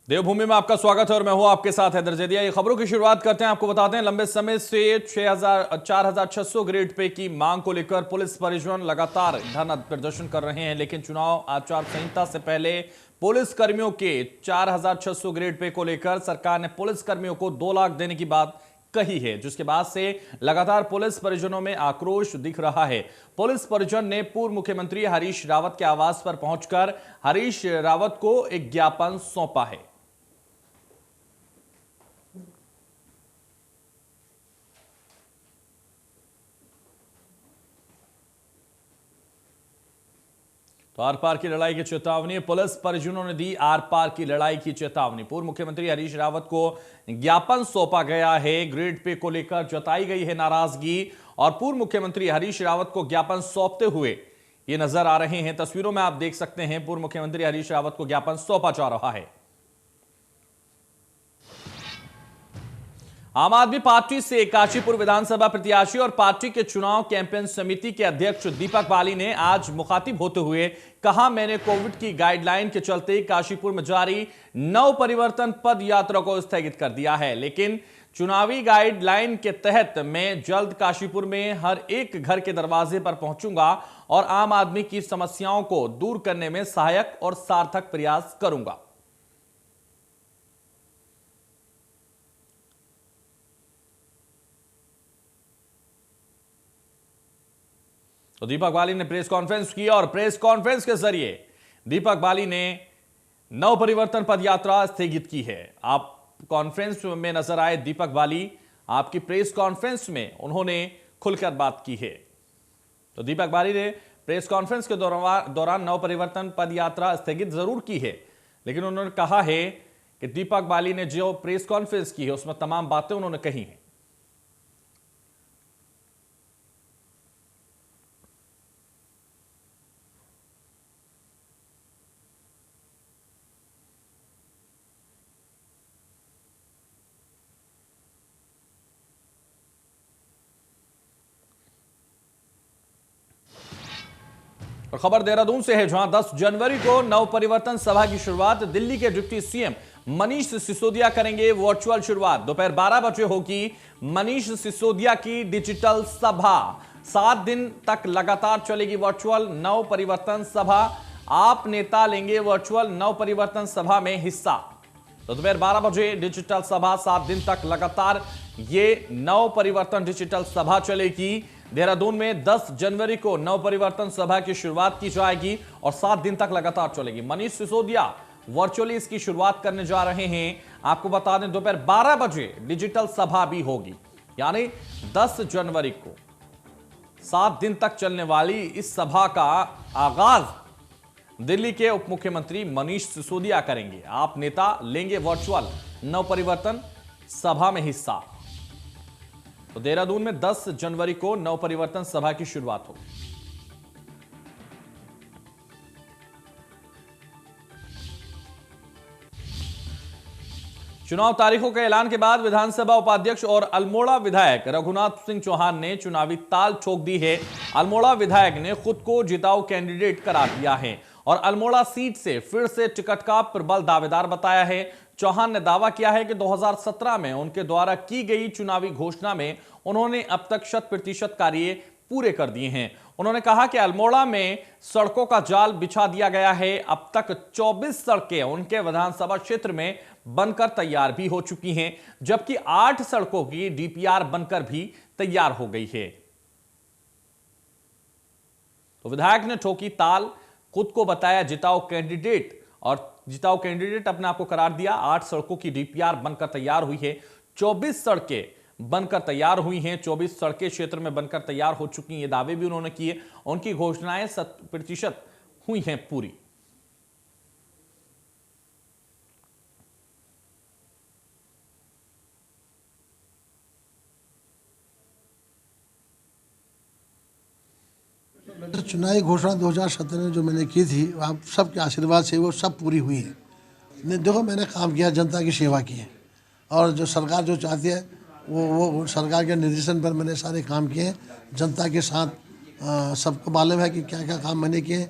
देवभूमि में आपका स्वागत है और मैं हूं आपके साथ हैदर जैदिया। ये खबरों की शुरुआत करते हैं। आपको बताते हैं, लंबे समय से 4600 ग्रेड पे की मांग को लेकर पुलिस परिजन लगातार धरना प्रदर्शन कर रहे हैं, लेकिन चुनाव आचार संहिता से पहले पुलिस कर्मियों के 4600 ग्रेड पे को लेकर सरकार ने पुलिस कर्मियों को 2 लाख देने की बात कही है, जिसके बाद से लगातार पुलिस परिजनों में आक्रोश दिख रहा है। पुलिस परिजन ने पूर्व मुख्यमंत्री हरीश रावत के आवास पर पहुंचकर हरीश रावत को एक ज्ञापन सौंपा है। तो आर पार की लड़ाई की चेतावनी, पुलिस परिजनों ने दी आर पार की लड़ाई की चेतावनी। पूर्व मुख्यमंत्री हरीश रावत को ज्ञापन सौंपा गया है। ग्रेड पे को लेकर जताई गई है नाराजगी और पूर्व मुख्यमंत्री हरीश रावत को ज्ञापन सौंपते हुए ये नजर आ रहे हैं। तस्वीरों में आप देख सकते हैं, पूर्व मुख्यमंत्री हरीश रावत को ज्ञापन सौंपा जा रहा है। आम आदमी पार्टी से काशीपुर विधानसभा प्रत्याशी और पार्टी के चुनाव कैंपेन समिति के अध्यक्ष दीपक बाली ने आज मुखातिब होते हुए कहा, मैंने कोविड की गाइडलाइन के चलते काशीपुर में जारी नव परिवर्तन पद यात्रा को स्थगित कर दिया है, लेकिन चुनावी गाइडलाइन के तहत मैं जल्द काशीपुर में हर एक घर के दरवाजे पर पहुंचूंगा और आम आदमी की समस्याओं को दूर करने में सहायक और सार्थक प्रयास करूंगा। तो दीपक बाली ने प्रेस कॉन्फ्रेंस की और प्रेस कॉन्फ्रेंस के जरिए दीपक बाली ने नव परिवर्तन पद यात्रा स्थगित की है। आप कॉन्फ्रेंस में नजर आए दीपक बाली, आपकी प्रेस कॉन्फ्रेंस में उन्होंने खुलकर बात की है। तो दीपक बाली ने प्रेस कॉन्फ्रेंस के दौरान नव परिवर्तन पद यात्रा स्थगित जरूर की है, लेकिन उन्होंने कहा है कि दीपक बाली ने जो प्रेस कॉन्फ्रेंस की है उसमें तमाम बातें उन्होंने कही हैं। और खबर देहरादून से है, जहां 10 जनवरी को नव परिवर्तन सभा की शुरुआत दिल्ली के डिप्टी सीएम मनीष सिसोदिया करेंगे। वर्चुअल शुरुआत दोपहर 12 बजे होगी। मनीष सिसोदिया की डिजिटल सभा 7 दिन तक लगातार चलेगी। वर्चुअल नव परिवर्तन सभा, आप नेता लेंगे वर्चुअल नव परिवर्तन सभा में हिस्सा। तो दोपहर 12 बजे डिजिटल सभा, 7 दिन तक लगातार ये नव परिवर्तन डिजिटल सभा चलेगी। देहरादून में 10 जनवरी को नव परिवर्तन सभा की शुरुआत की जाएगी और 7 दिन तक लगातार चलेगी। मनीष सिसोदिया वर्चुअली इसकी शुरुआत करने जा रहे हैं। आपको बता दें, दोपहर 12 बजे डिजिटल सभा भी होगी, यानी 10 जनवरी को 7 दिन तक चलने वाली इस सभा का आगाज दिल्ली के उप मुख्यमंत्री मनीष सिसोदिया करेंगे। आप नेता लेंगे वर्चुअल नव परिवर्तन सभा में हिस्सा। तो देहरादून में 10 जनवरी को नव परिवर्तन सभा की शुरुआत होगी। चुनाव तारीखों के ऐलान के बाद विधानसभा उपाध्यक्ष और अल्मोड़ा विधायक रघुनाथ सिंह चौहान ने चुनावी ताल ठोक दी है। अल्मोड़ा विधायक ने खुद को जिताऊ कैंडिडेट करार दिया है और अल्मोड़ा सीट से फिर से टिकट का प्रबल दावेदार बताया है। चौहान ने दावा किया है कि 2017 में उनके द्वारा की गई चुनावी घोषणा में उन्होंने अब तक 100% कार्य पूरे कर दिए हैं। उन्होंने कहा कि अल्मोड़ा में सड़कों का जाल बिछा दिया गया है। अब तक 24 सड़कें उनके विधानसभा क्षेत्र में बनकर तैयार भी हो चुकी हैं, जबकि 8 सड़कों की डीपीआर बनकर भी तैयार हो गई है। तो विधायक ने ठोकी ताल, खुद को बताया जिताऊ कैंडिडेट और जिताऊ कैंडिडेट अपने आप को करार दिया। 8 सड़कों की डीपीआर बनकर तैयार हुई है, 24 सड़कें बनकर तैयार हुई हैं, 24 सड़कें क्षेत्र में बनकर तैयार हो चुकी हैं। ये दावे भी उन्होंने किए। उनकी घोषणाएं 100% हुई हैं पूरी। चुनावी घोषणा 2017 में जो मैंने की थी, आप सबके आशीर्वाद से वो सब पूरी हुई है। देखो, मैंने काम किया, जनता की सेवा की है और जो सरकार जो चाहती है वो सरकार के निर्देशन पर मैंने सारे काम किए हैं। जनता के साथ सबको मालूम है कि क्या क्या काम मैंने किए।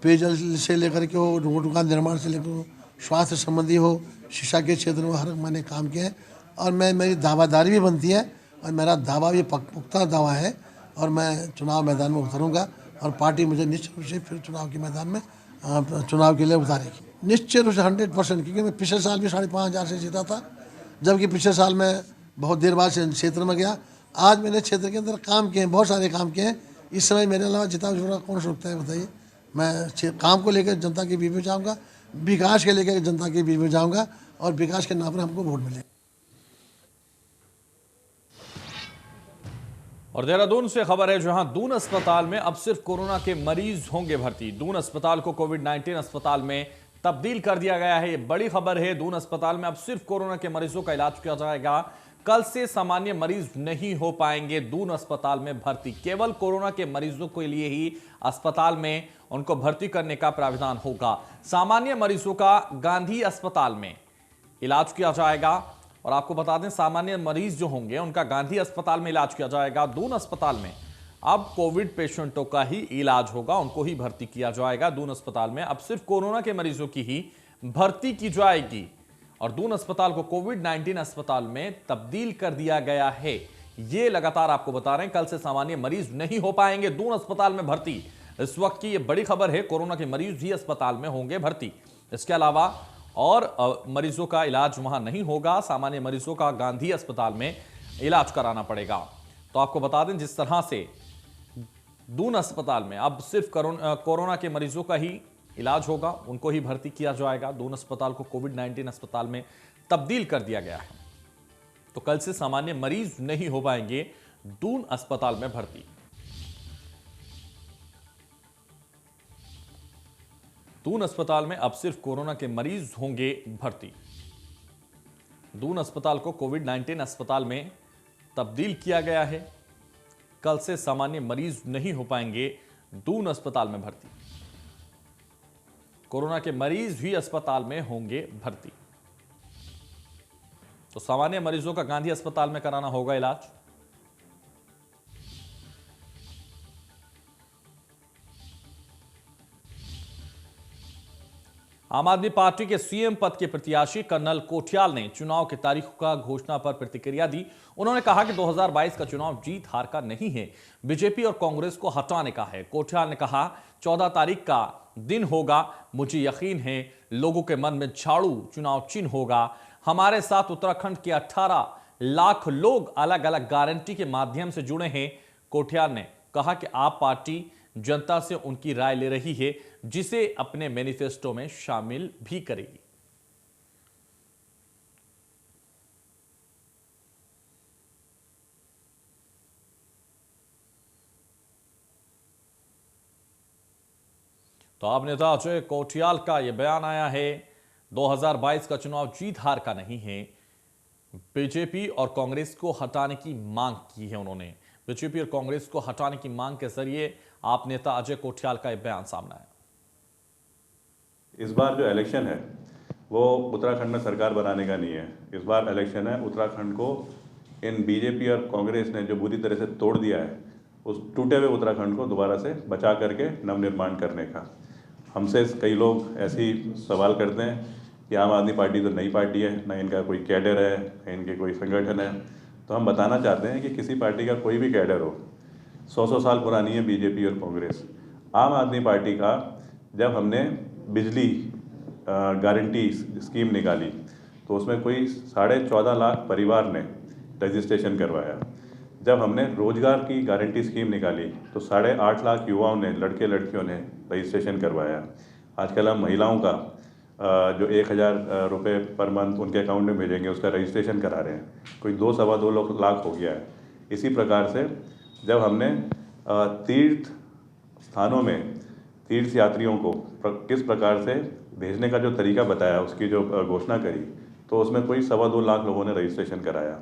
पेयजल से लेकर के वो रोड का निर्माण से लेकर स्वास्थ्य संबंधी हो, शिक्षा के क्षेत्र में हर मैंने काम किया है। और मेरी दावादारी भी बनती है और मेरा दावा भी पुख्ता दावा है और मैं चुनाव मैदान में उतरूँगा और पार्टी मुझे निश्चित रूप से फिर चुनाव के मैदान में चुनाव के लिए उतारेगी। निश्चित रूप से 100%, क्योंकि मैं पिछले साल भी 5,500 से जीता था, जबकि पिछले साल मैं बहुत देर बाद से क्षेत्र में गया। आज मैंने क्षेत्र के अंदर काम किए हैं, बहुत सारे काम किए हैं। इस समय मेरे अलावा जितना जुड़ा कौन सोचता है बताइए। मैं काम को लेकर जनता के बीच में जाऊँगा, विकास के लेकर जनता के बीच में जाऊँगा और विकास के नाम पर हमको वोट मिलेगा। और देहरादून से खबर है, जहां दून अस्पताल में अब सिर्फ कोरोना के मरीज होंगे भर्ती। दून अस्पताल को कोविड-19 अस्पताल में तब्दील कर दिया गया है। ये बड़ी खबर है। दून अस्पताल में अब सिर्फ कोरोना के मरीजों का इलाज किया जाएगा। कल से सामान्य मरीज नहीं हो पाएंगे दून अस्पताल में भर्ती। केवल कोरोना के मरीजों के लिए ही अस्पताल में उनको भर्ती करने का प्रावधान होगा। सामान्य मरीजों का गांधी अस्पताल में इलाज किया जाएगा। और आपको बता दें, सामान्य मरीज जो होंगे उनका गांधी अस्पताल में इलाज किया जाएगा। दून अस्पताल में अब कोविड पेशेंटों का ही इलाज होगा, उनको ही भर्ती किया जाएगा। दून अस्पताल में अब सिर्फ कोरोना के मरीजों की ही भर्ती की जाएगी और दून अस्पताल को कोविड-19 अस्पताल में तब्दील कर दिया गया है। ये लगातार आपको बता रहे हैं, कल से सामान्य मरीज नहीं हो पाएंगे दून अस्पताल में भर्ती। इस वक्त की ये बड़ी खबर है, कोरोना के मरीज ही अस्पताल में होंगे भर्ती। इसके अलावा और मरीजों का इलाज वहां नहीं होगा। सामान्य मरीजों का गांधी अस्पताल में इलाज कराना पड़ेगा। तो आपको बता दें, जिस तरह से दून अस्पताल में अब सिर्फ कोरोना के मरीजों का ही इलाज होगा, उनको ही भर्ती किया जाएगा। दून अस्पताल को कोविड-19 अस्पताल में तब्दील कर दिया गया है। तो कल से सामान्य मरीज नहीं हो पाएंगे दून अस्पताल में भर्ती। दून अस्पताल में अब सिर्फ कोरोना के मरीज होंगे भर्ती। दून अस्पताल को कोविड-19 अस्पताल में तब्दील किया गया है। कल से सामान्य मरीज नहीं हो पाएंगे दून अस्पताल में भर्ती। कोरोना के मरीज भी अस्पताल में होंगे भर्ती। तो सामान्य मरीजों का गांधी अस्पताल में कराना होगा इलाज। आम आदमी पार्टी के सीएम पद के प्रत्याशी कर्नल कोठियाल ने चुनाव की तारीख का घोषणा पर प्रतिक्रिया दी। उन्होंने कहा कि 2022 का चुनाव जीत हार का नहीं है, बीजेपी और कांग्रेस को हटाने का है। कोठियाल ने कहा, 14 तारीख का दिन होगा, मुझे यकीन है लोगों के मन में झाड़ू चुनाव चिन्ह होगा। हमारे साथ उत्तराखंड के 18 लाख लोग अलग अलग गारंटी के माध्यम से जुड़े हैं। कोठियाल ने कहा कि आप पार्टी जनता से उनकी राय ले रही है, जिसे अपने मैनिफेस्टो में शामिल भी करेगी। तो अब नेता अजय कोठियाल का यह बयान आया है, 2022 का चुनाव जीत हार का नहीं है। बीजेपी और कांग्रेस को हटाने की मांग की है उन्होंने। बीजेपी और कांग्रेस को हटाने की मांग के जरिए आप नेता अजय कोठियाल का यह बयान सामने आया। इस बार जो इलेक्शन है वो उत्तराखंड में सरकार बनाने का नहीं है। इस बार इलेक्शन है उत्तराखंड को इन बीजेपी और कांग्रेस ने जो बुरी तरह से तोड़ दिया है, उस टूटे हुए उत्तराखंड को दोबारा से बचा करके नवनिर्माण करने का। हमसे कई लोग ऐसी सवाल करते हैं कि आम आदमी पार्टी तो नई पार्टी है, ना इनका कोई कैडर है, ना इनके कोई संगठन है। तो हम बताना चाहते हैं कि किसी पार्टी का कोई भी कैडर हो, 100 साल पुरानी है बीजेपी और कांग्रेस। आम आदमी पार्टी का जब हमने बिजली गारंटी स्कीम निकाली तो उसमें कोई 14.5 लाख परिवार ने रजिस्ट्रेशन करवाया। जब हमने रोजगार की गारंटी स्कीम निकाली तो 8.5 लाख युवाओं ने, लड़के लड़कियों ने रजिस्ट्रेशन करवाया। आजकल हम महिलाओं का जो 1,000 रुपये पर मंथ उनके अकाउंट में भेजेंगे, उसका रजिस्ट्रेशन करा रहे हैं। कोई 2-2.25 लाख हो गया है। इसी प्रकार से जब हमने तीर्थ स्थानों में तीर्थ यात्रियों को किस प्रकार से भेजने का जो तरीका बताया, उसकी जो घोषणा करी, तो उसमें कोई 2.25 लाख लोगों ने रजिस्ट्रेशन कराया।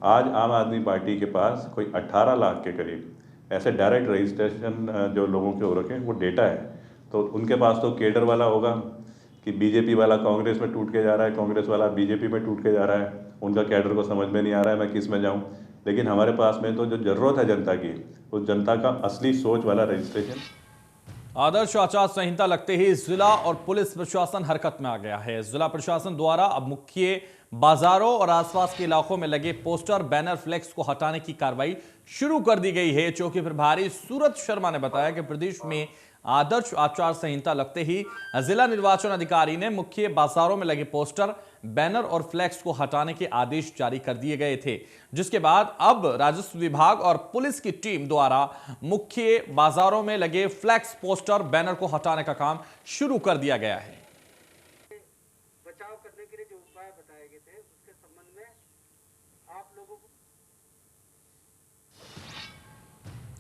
आज आम आदमी पार्टी के पास कोई 18 लाख के करीब ऐसे डायरेक्ट रजिस्ट्रेशन जो लोगों के हो रखे हैं, वो डेटा है। तो उनके पास तो केडर वाला होगा कि बीजेपी वाला कांग्रेस में टूट के जा रहा है, कांग्रेस वाला बीजेपी में टूट के जा रहा है। उनका कैडर को समझ में नहीं आ रहा है मैं किस में जाऊं। लेकिन हमारे पास में तो जो ज़रूरत है जनता की, उस जनता का असली सोच वाला रजिस्ट्रेशन। आदर्श आचार संहिता लगते ही जिला और पुलिस प्रशासन हरकत में आ गया है। जिला प्रशासन द्वारा अब मुख्य बाजारों और आसपास के इलाकों में लगे पोस्टर, बैनर, फ्लेक्स को हटाने की कार्रवाई शुरू कर दी गई है। चौकी प्रभारी सूरज शर्मा ने बताया कि प्रदेश में आदर्श आचार संहिता लगते ही जिला निर्वाचन अधिकारी ने मुख्य बाजारों में लगे पोस्टर, बैनर और फ्लैक्स को हटाने के आदेश जारी कर दिए गए थे, जिसके बाद अब राजस्व विभाग और पुलिस की टीम द्वारा मुख्य बाजारों में लगे फ्लैक्स, पोस्टर, बैनर को हटाने का काम शुरू कर दिया गया है। बचाव करने के लिए जो उपाय बताए गए थे उसके संबंध में आप लोगों को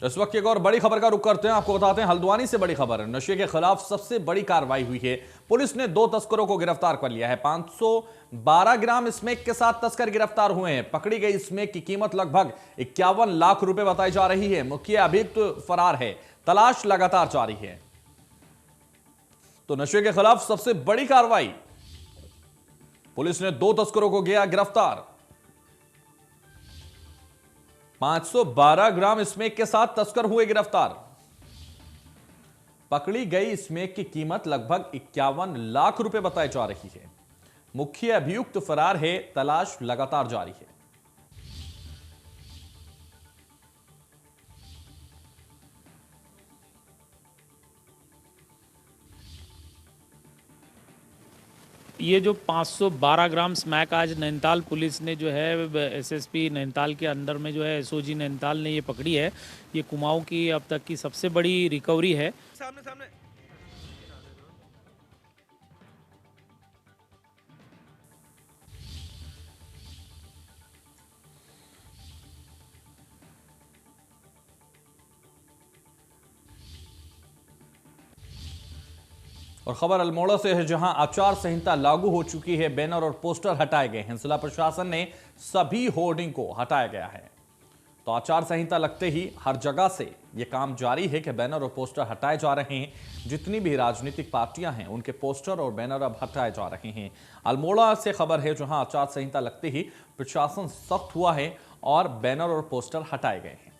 इस वक्त एक और बड़ी खबर का रुख करते हैं। आपको बताते हैं हल्द्वानी से बड़ी खबर। नशे के खिलाफ सबसे बड़ी कार्रवाई हुई है। पुलिस ने 2 तस्करों को गिरफ्तार कर लिया है। 512 ग्राम स्मैक के साथ तस्कर गिरफ्तार हुए हैं। पकड़ी गई स्मैक की कीमत लगभग 51 लाख रुपए बताई जा रही है। मुख्य अभियुक्त फरार है। तलाश लगातार जारी है। तो नशे के खिलाफ सबसे बड़ी कार्रवाई, पुलिस ने 2 तस्करों को किया गिरफ्तार। 512 ग्राम स्मैक के साथ तस्कर हुए गिरफ्तार। पकड़ी गई स्मैक की कीमत लगभग 51 लाख रुपए बताई जा रही है। मुख्य अभियुक्त फरार है। तलाश लगातार जारी है। ये जो 512 ग्राम स्मैक आज नैनीताल पुलिस ने जो है एसएसपी नैनीताल के अंडर में जो है एसओजी नैनीताल ने ये पकड़ी है। ये कुमाऊं की अब तक की सबसे बड़ी रिकवरी है। सामने सामने और खबर अल्मोड़ा से है, जहां आचार संहिता लागू हो चुकी है। बैनर और पोस्टर हटाए गए हैं। जिला प्रशासन ने सभी होर्डिंग को हटाया गया है। तो आचार संहिता लगते ही हर जगह से यह काम जारी है कि बैनर और पोस्टर हटाए जा रहे हैं। जितनी भी राजनीतिक पार्टियां हैं उनके पोस्टर और बैनर अब हटाए जा रहे हैं। अल्मोड़ा से खबर है, जहां आचार संहिता लगते ही प्रशासन सख्त हुआ है और बैनर और पोस्टर हटाए गए हैं।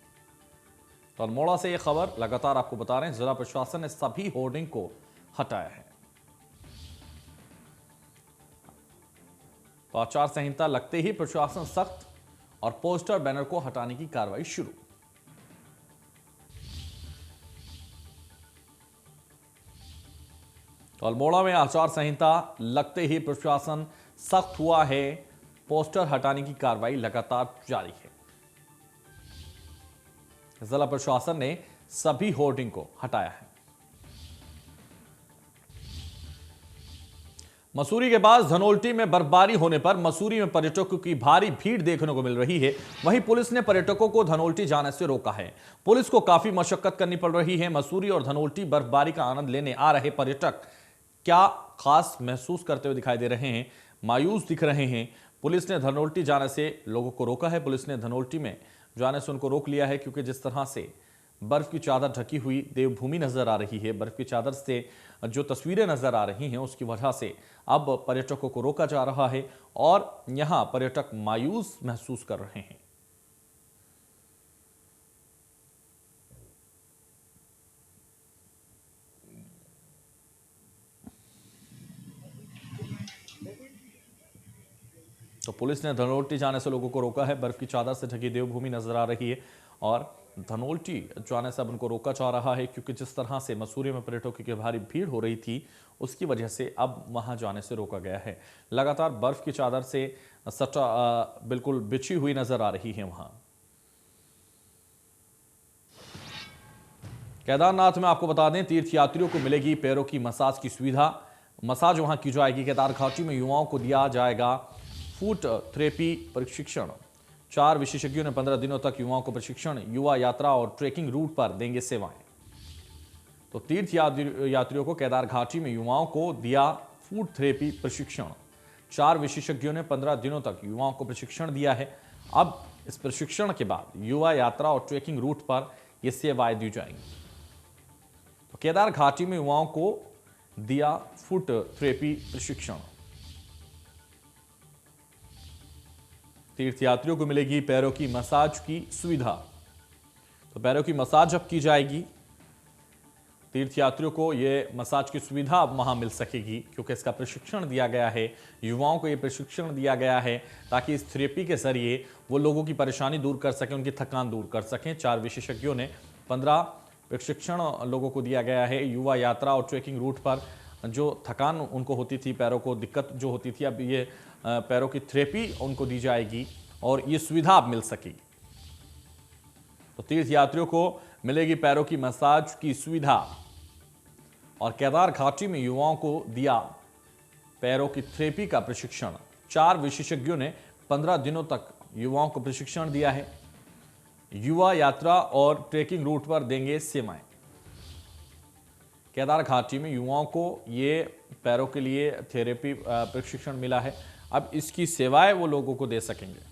तो अल्मोड़ा से यह खबर लगातार आपको बता रहे हैं, जिला प्रशासन ने सभी होर्डिंग को हटाया है। तो आचार संहिता लगते ही प्रशासन सख्त और पोस्टर, बैनर को हटाने की कार्रवाई शुरू। तो अल्मोड़ा में आचार संहिता लगते ही प्रशासन सख्त हुआ है। पोस्टर हटाने की कार्रवाई लगातार जारी है। जिला प्रशासन ने सभी होर्डिंग को हटाया है। मसूरी के पास धनोल्टी में बर्फबारी होने पर मसूरी में पर्यटकों की भारी भीड़ देखने को मिल रही है। वहीं पुलिस ने पर्यटकों को धनोल्टी जाने से रोका है। पुलिस को काफी मशक्कत करनी पड़ रही है। मसूरी और धनोल्टी बर्फबारी का आनंद लेने आ रहे पर्यटक क्या खास महसूस करते हुए दिखाई दे रहे हैं, मायूस दिख रहे हैं। पुलिस ने धनोल्टी जाने से लोगों को रोका है। पुलिस ने धनोल्टी में जाने से उनको रोक लिया है, क्योंकि जिस तरह से बर्फ की चादर ढकी हुई देवभूमि नजर आ रही है, बर्फ की चादर से जो तस्वीरें नजर आ रही हैं, उसकी वजह से अब पर्यटकों को रोका जा रहा है और यहां पर्यटक मायूस महसूस कर रहे हैं। तो पुलिस ने धनोल्टी जाने से लोगों को रोका है। बर्फ की चादर से ढकी देवभूमि नजर आ रही है और धनोल्टी जाने से अब उनको रोका जा रहा है, क्योंकि जिस तरह से मसूरी में पर्यटकों की भारी भीड़ हो रही थी, उसकी वजह से अब वहां जाने से रोका गया है। लगातार बर्फ की चादर से सटा बिल्कुल बिछी हुई नजर आ रही है। वहां केदारनाथ में आपको बता दें, तीर्थयात्रियों को मिलेगी पैरों की मसाज की सुविधा। मसाज वहां की जाएगी। केदार घाटी में युवाओं को दिया जाएगा फूट थेरेपी प्रशिक्षण। 4 विशेषज्ञों ने 15 दिनों तक युवाओं को प्रशिक्षण, युवा यात्रा और ट्रेकिंग रूट पर देंगे सेवाएं। तो तीर्थ यात्रियों को केदार घाटी में युवाओं को दिया फूड थेरेपी प्रशिक्षण। 4 विशेषज्ञों ने 15 दिनों तक युवाओं को प्रशिक्षण दिया है। अब इस प्रशिक्षण के बाद युवा यात्रा और ट्रेकिंग रूट पर ये सेवाएं दी जाएंगी। तो केदार घाटी में युवाओं को दिया फूड थेरेपी प्रशिक्षण। तीर्थयात्रियों को मिलेगी पैरों की मसाज की सुविधा। तो पैरों की मसाज अब की जाएगी। तीर्थयात्रियों को ये मसाज की सुविधा वहां मिल सकेगी, क्योंकि इसका प्रशिक्षण दिया गया है, युवाओं को ये प्रशिक्षण दिया गया है ताकि इस थेरेपी के जरिए वो लोगों की परेशानी दूर कर सकें, उनकी थकान दूर कर सकें। 4 विशेषज्ञों ने 15 प्रशिक्षण लोगों को दिया गया है। युवा यात्रा और ट्रेकिंग रूट पर जो थकान उनको होती थी, पैरों को दिक्कत जो होती थी, अब ये पैरों की थेरेपी उनको दी जाएगी और ये सुविधा अब मिल सकेगी। तो तीर्थयात्रियों को मिलेगी पैरों की मसाज की सुविधा। और केदार घाटी में युवाओं को दिया पैरों की थेरेपी का प्रशिक्षण। 4 विशेषज्ञों ने 15 दिनों तक युवाओं को प्रशिक्षण दिया है। युवा यात्रा और ट्रेकिंग रूट पर देंगे सेवाएं। केदार घाटी में युवाओं को ये पैरों के लिए थेरेपी प्रशिक्षण मिला है। अब इसकी सेवाएं वो लोगों को दे सकेंगे।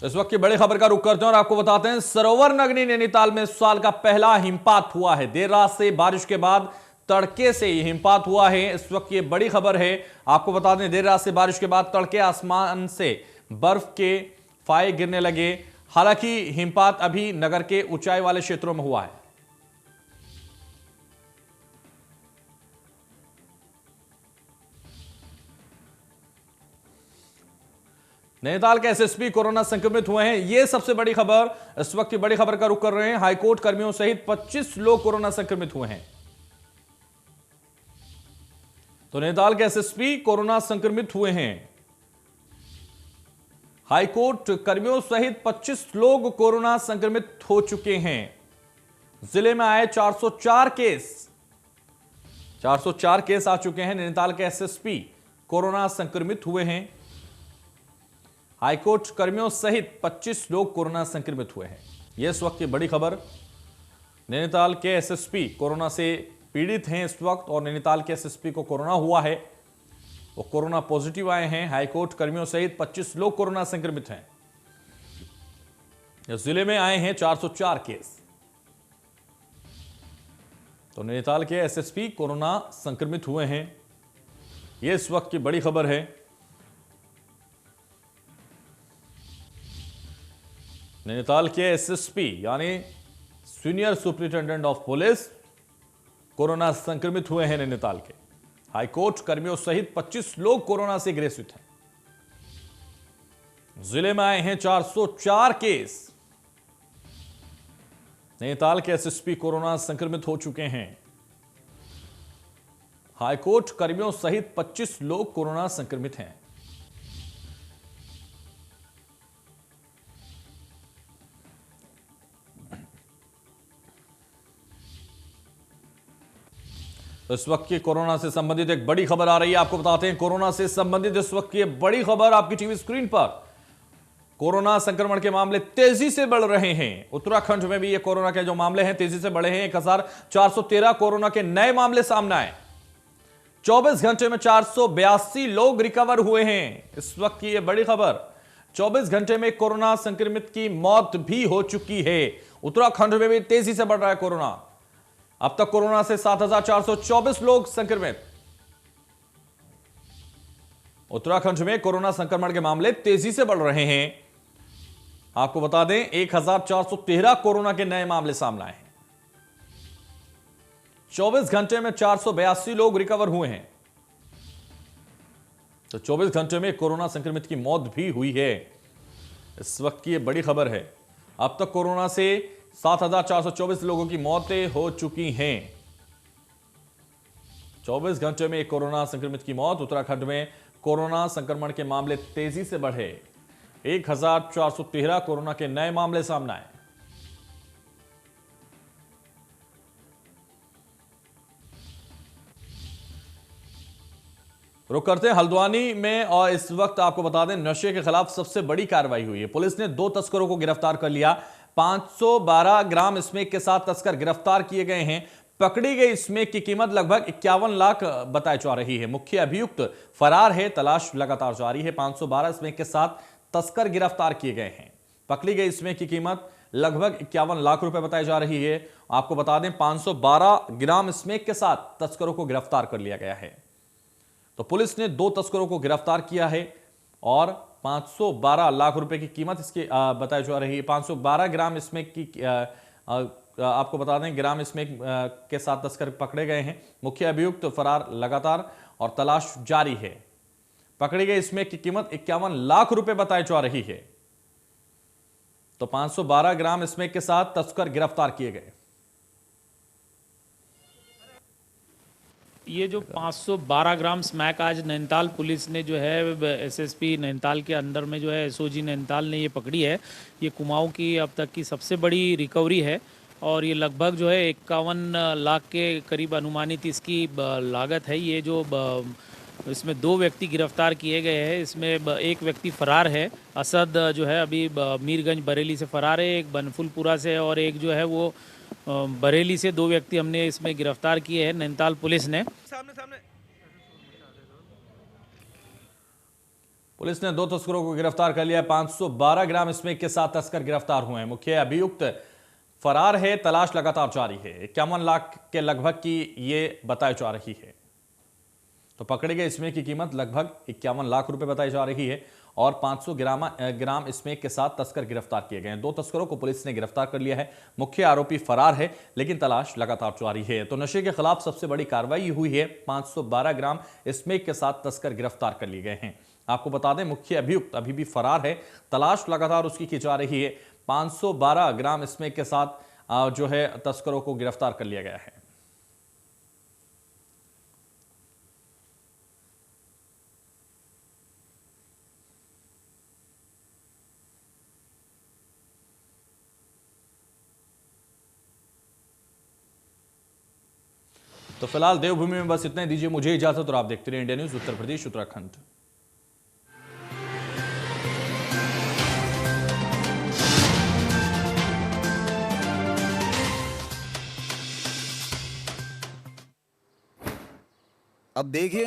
इस वक्त की बड़ी खबर का रुख करते हैं और आपको बताते हैं, सरोवर नगरी नैनीताल में इस साल का पहला हिमपात हुआ है। देर रात से बारिश के बाद तड़के से यह हिमपात हुआ है। इस वक्त ये बड़ी खबर है। आपको बता दें, देर रात से बारिश के बाद तड़के आसमान से बर्फ के फाये गिरने लगे। हालांकि हिमपात अभी नगर के ऊंचाई वाले क्षेत्रों में हुआ है। नैनीताल के एसएसपी कोरोना संक्रमित हुए हैं। यह सबसे बड़ी खबर। इस वक्त की बड़ी खबर का रुख कर रहे हैं। हाईकोर्ट कर्मियों सहित 25 लोग कोरोना संक्रमित हुए हैं। तो नैनीताल के एसएसपी कोरोना संक्रमित हुए हैं। हाईकोर्ट कर्मियों सहित 25 लोग कोरोना संक्रमित हो चुके हैं। जिले में आए 404 केस 404 केस आ चुके हैं। नैनीताल के एसएसपी कोरोना संक्रमित हुए हैं। हाईकोर्ट कर्मियों सहित 25 लोग कोरोना संक्रमित हुए हैं। यह इस वक्त की बड़ी खबर। नैनीताल के एसएसपी कोरोना से पीड़ित हैं इस वक्त, और नैनीताल के एसएसपी को कोरोना हुआ है, वो कोरोना पॉजिटिव आए हैं। हाईकोर्ट कर्मियों सहित 25 लोग कोरोना संक्रमित हैं। इस जिले में आए हैं 404 केस। तो नैनीताल के एसएसपी कोरोना संक्रमित हुए हैं। यह इस वक्त की बड़ी खबर है। नैनीताल के एसएसपी यानी senior superintendent of police corona संक्रमित हुए हैं नैनीताल के। हाईकोर्ट कर्मियों सहित 25 लोग कोरोना से ग्रसित हैं। जिले में आए हैं 404 केस। नैनीताल के एसएसपी कोरोना संक्रमित हो चुके हैं। हाईकोर्ट कर्मियों सहित 25 लोग कोरोना संक्रमित हैं। इस वक्त की कोरोना से संबंधित एक बड़ी खबर आ रही है। आपको बताते हैं, कोरोना से संबंधित इस वक्त की बड़ी खबर आपकी टीवी स्क्रीन पर। कोरोना संक्रमण के मामले तेजी से बढ़ रहे हैं। उत्तराखंड में भी ये कोरोना के जो मामले हैं तेजी से बढ़े हैं। 1413 कोरोना के नए मामले सामने आए। 24 घंटे में 482 लोग रिकवर हुए हैं। इस वक्त की ये बड़ी खबर। 24 घंटे में कोरोना संक्रमित की मौत भी हो चुकी है। उत्तराखंड में भी तेजी से बढ़ रहा है कोरोना। अब तक कोरोना से 7424 लोग संक्रमित। उत्तराखंड में कोरोना संक्रमण के मामले तेजी से बढ़ रहे हैं। आपको बता दें, 1413 कोरोना के नए मामले सामने आए हैं। 24 घंटे में 482 लोग रिकवर हुए हैं। तो 24 घंटे में कोरोना संक्रमित की मौत भी हुई है। इस वक्त की यह बड़ी खबर है। अब तक कोरोना से 7424 लोगों की मौतें हो चुकी हैं। 24 घंटे में कोरोना संक्रमित की मौत। उत्तराखंड में कोरोना संक्रमण के मामले तेजी से बढ़े। 1413 कोरोना के नए मामले सामने आए। रुक करते हैं हल्द्वानी में, और इस वक्त आपको बता दें, नशे के खिलाफ सबसे बड़ी कार्रवाई हुई है। पुलिस ने 2 तस्करों को गिरफ्तार कर लिया। 512 ग्राम स्मैक के साथ तस्कर गिरफ्तार किए गए हैं। पकड़ी गई स्मैक की कीमत लगभग 51 लाख बताई जा रही है। मुख्य अभियुक्त फरार है, तलाश लगातार जारी है। 512 स्मैक के साथ तस्कर गिरफ्तार किए गए हैं। पकड़ी गई स्मैक की कीमत लगभग 51 लाख रुपए बताई जा रही है। आपको बता दें, 512 ग्राम स्मैक के साथ तस्करों को गिरफ्तार कर लिया गया है। तो पुलिस ने 2 तस्करों को गिरफ्तार किया है और 512 लाख रुपए की कीमत इसकी बताई जा रही है। 512 ग्राम स्मैक की आपको बता दें ग्राम स्मैक के साथ तस्कर पकड़े गए हैं। मुख्य अभियुक्त फरार लगातार और तलाश जारी है। पकड़े गए स्मैक की कीमत 51 लाख रुपए बताई जा रही है। तो 512 ग्राम स्मैक के साथ तस्कर गिरफ्तार किए गए। ये जो 512 ग्राम स्मैक आज नैनीताल पुलिस ने जो है एसएसपी नैनीताल के अंदर में जो है एसओजी नैनीताल ने ये पकड़ी है। ये कुमाऊं की अब तक की सबसे बड़ी रिकवरी है और ये लगभग जो है 51 लाख के करीब अनुमानित इसकी लागत है। ये जो इसमें 2 व्यक्ति गिरफ्तार किए गए हैं। इसमें एक व्यक्ति फरार है, असद जो है अभी मीरगंज बरेली से फरार है, एक बनफुलपुरा से और एक जो है वो बरेली से 2 व्यक्ति हमने इसमें गिरफ्तार किए हैं नैनीताल पुलिस ने। पुलिस ने 2 तस्करों को गिरफ्तार कर लिया है। 512 ग्राम स्मैक के साथ तस्कर गिरफ्तार हुए हैं। मुख्य अभियुक्त फरार है, तलाश लगातार जारी है। 51 लाख के लगभग की ये बताई जा रही है। तो पकड़े गए स्मैक की कीमत लगभग 51 लाख रुपए बताई जा रही है और 500 ग्राम स्मैक के साथ तस्कर गिरफ्तार किए गए हैं। 2 तस्करों को पुलिस ने गिरफ्तार कर लिया है। मुख्य आरोपी फरार है, लेकिन तलाश लगातार जारी है। तो नशे के खिलाफ सबसे बड़ी कार्रवाई हुई है। 512 ग्राम स्मैक के साथ तस्कर गिरफ्तार कर लिए गए हैं। आपको बता दें मुख्य अभियुक्त अभी भी फरार है, तलाश लगातार उसकी की जा रही है। 512 ग्राम स्मैक के साथ जो है तस्करों को गिरफ्तार कर लिया गया है। तो फिलहाल देवभूमि में बस इतना ही। दीजिए मुझे इजाजत और आप देखते रहिए इंडिया न्यूज उत्तर प्रदेश उत्तराखंड। अब देखिए